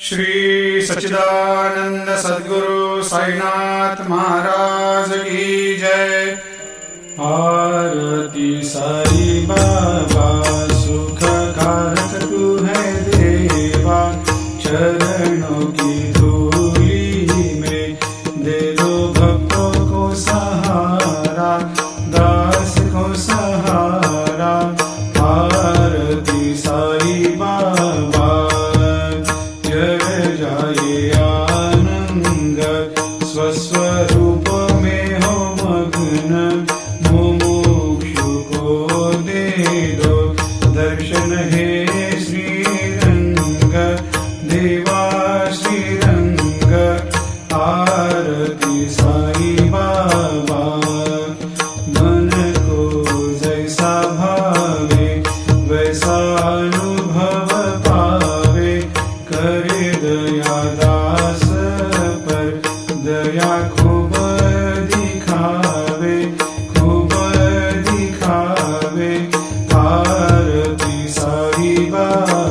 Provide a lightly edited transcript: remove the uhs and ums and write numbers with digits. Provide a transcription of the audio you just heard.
श्री सच्चिदानंद सद्गुरु साईनाथ महाराज की जय। आरती साई बाबा सुख कारक तू है देवा, चरणों की धूली में दे दो भक्तों को सहारा, दास को सहारा। आरती साई बाबा जय जाए आनंद, स्वस्वरूप में हो मग्न, मुमुक्षु को दे दो दर्शन हे श्रीरंग, देवा श्रीरंग। आरती साई बाबा मन को जैसा भावे वैसा अनुभव पावे, करे दया दास पर दया खूब दिखावे, खूब दिखावे। आरती साई बाबा